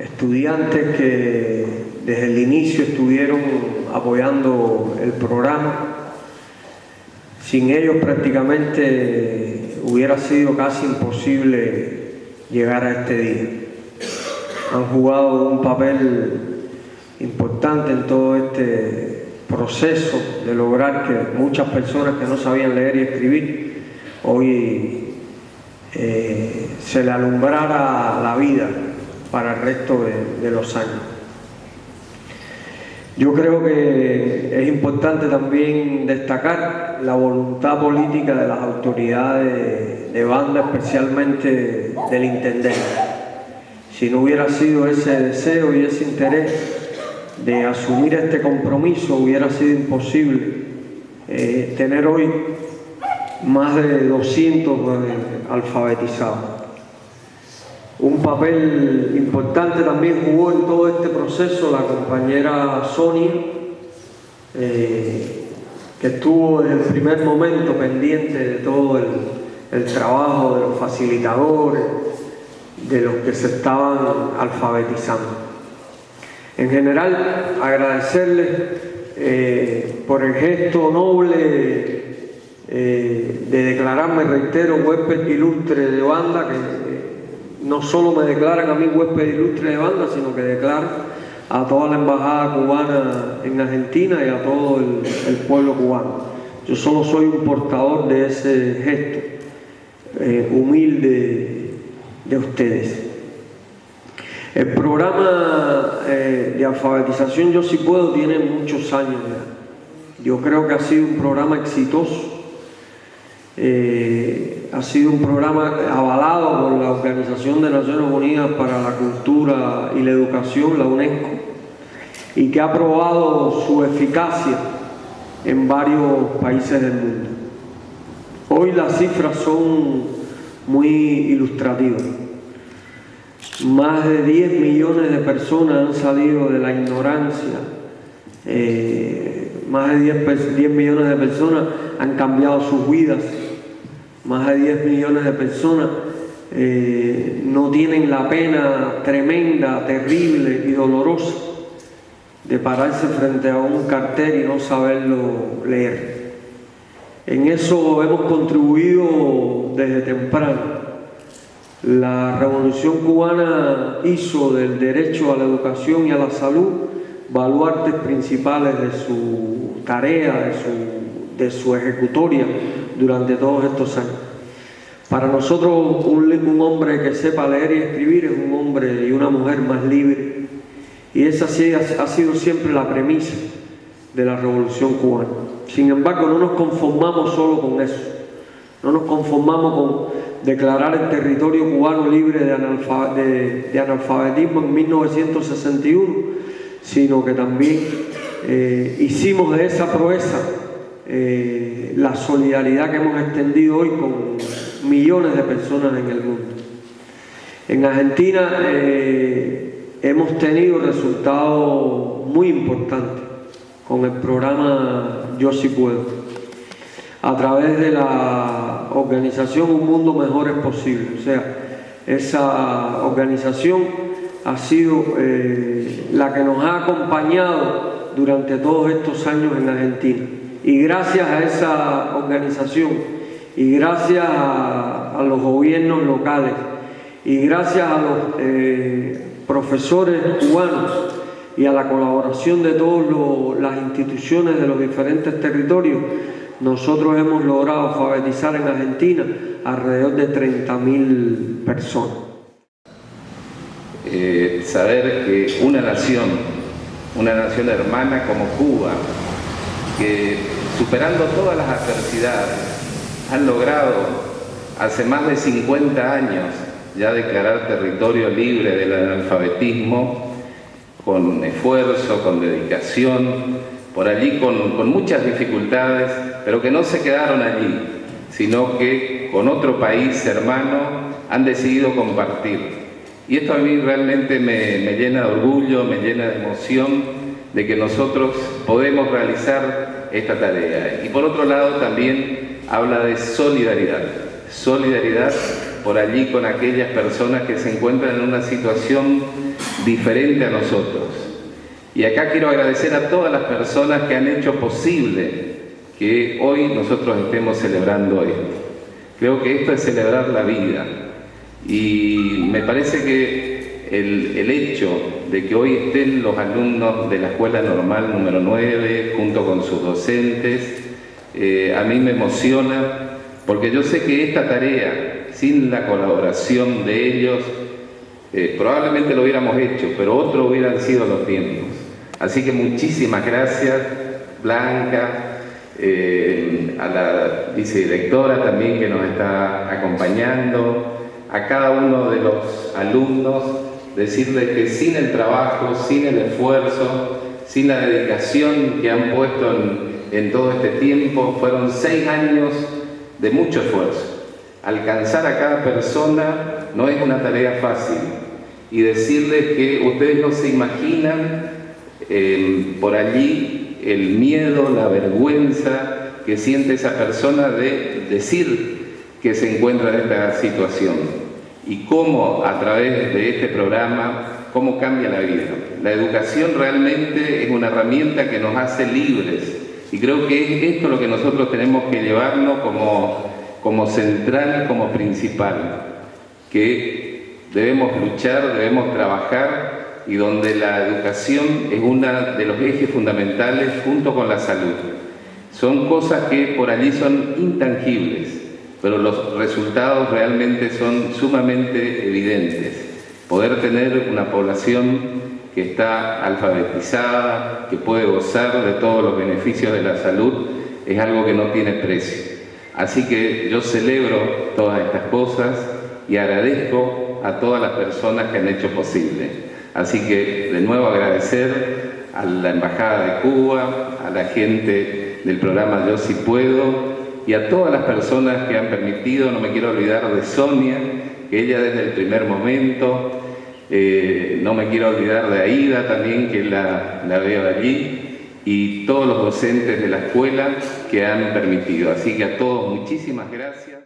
estudiantes que desde el inicio estuvieron apoyando el programa. Sin ellos prácticamente hubiera sido casi imposible llegar a este día. Han jugado un papel importante en todo este proceso de lograr que muchas personas que no sabían leer y escribir hoy se le alumbrara la vida para el resto de los años. Yo creo que es importante también destacar la voluntad política de las autoridades de banda, especialmente del intendente. Si no hubiera sido ese deseo y ese interés de asumir este compromiso, hubiera sido imposible tener hoy más de 200 alfabetizados. Un papel importante también jugó en todo este proceso la compañera Sonia, que estuvo desde el primer momento pendiente de todo el trabajo de los facilitadores, de los que se estaban alfabetizando. En general, agradecerles por el gesto noble de declararme, reitero, huésped ilustre de banda, que no solo me declaran a mí huésped ilustre de banda, sino que declaran a toda la embajada cubana en Argentina y a todo el pueblo cubano. Yo solo soy un portador de ese gesto humilde de ustedes. El programa de alfabetización Yo Sí Puedo tiene muchos años ya. Yo creo que ha sido un programa exitoso. Ha sido un programa avalado por la Organización de Naciones Unidas para la Cultura y la Educación, la UNESCO, y que ha probado su eficacia en varios países del mundo. Hoy las cifras son muy ilustrativas. Más de 10 millones de personas han salido de la ignorancia. Más de 10 millones de personas han cambiado sus vidas. Más de 10 millones de personas no tienen la pena tremenda, terrible y dolorosa de pararse frente a un cartel y no saberlo leer. En eso hemos contribuido desde temprano. La Revolución Cubana hizo del derecho a la educación y a la salud baluartes principales de su tarea, de su ejecutoria durante todos estos años. Para nosotros, un hombre que sepa leer y escribir es un hombre y una mujer más libre. Y esa sí ha sido siempre la premisa de la Revolución Cubana. Sin embargo, no nos conformamos solo con eso. No nos conformamos con declarar el territorio cubano libre de analfabetismo en 1961, sino que también hicimos de esa proeza la solidaridad que hemos extendido hoy con millones de personas en el mundo. En Argentina hemos tenido resultados muy importantes con el programa Yo Sí Puedo. A través de la organización Un Mundo Mejor es Posible. O sea, esa organización ha sido la que nos ha acompañado durante todos estos años en Argentina. Y gracias a esa organización, y gracias a los gobiernos locales, y gracias a los profesores cubanos, y a la colaboración de todas las instituciones de los diferentes territorios, nosotros hemos logrado alfabetizar en Argentina alrededor de 30.000 personas. Saber que una nación hermana como Cuba, que superando todas las adversidades, han logrado hace más de 50 años ya declarar territorio libre del analfabetismo, con esfuerzo, con dedicación, por allí con muchas dificultades, pero que no se quedaron allí, sino que con otro país hermano han decidido compartir. Y esto a mí realmente me llena de orgullo, me llena de emoción de que nosotros podemos realizar esta tarea. Y por otro lado también habla de solidaridad por allí con aquellas personas que se encuentran en una situación diferente a nosotros. Y acá quiero agradecer a todas las personas que han hecho posible que hoy nosotros estemos celebrando esto. Creo que esto es celebrar la vida. Y me parece que el hecho de que hoy estén los alumnos de la Escuela Normal número 9 junto con sus docentes, a mí me emociona, porque yo sé que esta tarea, sin la colaboración de ellos, probablemente lo hubiéramos hecho, pero otros hubieran sido los tiempos. Así que muchísimas gracias, Blanca, a la vicedirectora también que nos está acompañando, a cada uno de los alumnos, decirles que sin el trabajo, sin el esfuerzo, sin la dedicación que han puesto en todo este tiempo, fueron 6 años de mucho esfuerzo. Alcanzar a cada persona no es una tarea fácil, y decirles que ustedes no se imaginan por allí el miedo, la vergüenza que siente esa persona de decir que se encuentra en esta situación, y cómo a través de este programa, cómo cambia la vida. La educación realmente es una herramienta que nos hace libres, y creo que es esto lo que nosotros tenemos que llevarnos como central, como principal, que debemos luchar, debemos trabajar, y donde la educación es uno de los ejes fundamentales junto con la salud. Son cosas que por allí son intangibles, pero los resultados realmente son sumamente evidentes. Poder tener una población que está alfabetizada, que puede gozar de todos los beneficios de la salud, es algo que no tiene precio. Así que yo celebro todas estas cosas y agradezco a todas las personas que han hecho posible. Así que de nuevo agradecer a la Embajada de Cuba, a la gente del programa Yo Sí Puedo y a todas las personas que han permitido. No me quiero olvidar de Sonia, que ella desde el primer momento, no me quiero olvidar de Aida también, que la veo allí, y todos los docentes de la escuela que han permitido. Así que a todos muchísimas gracias.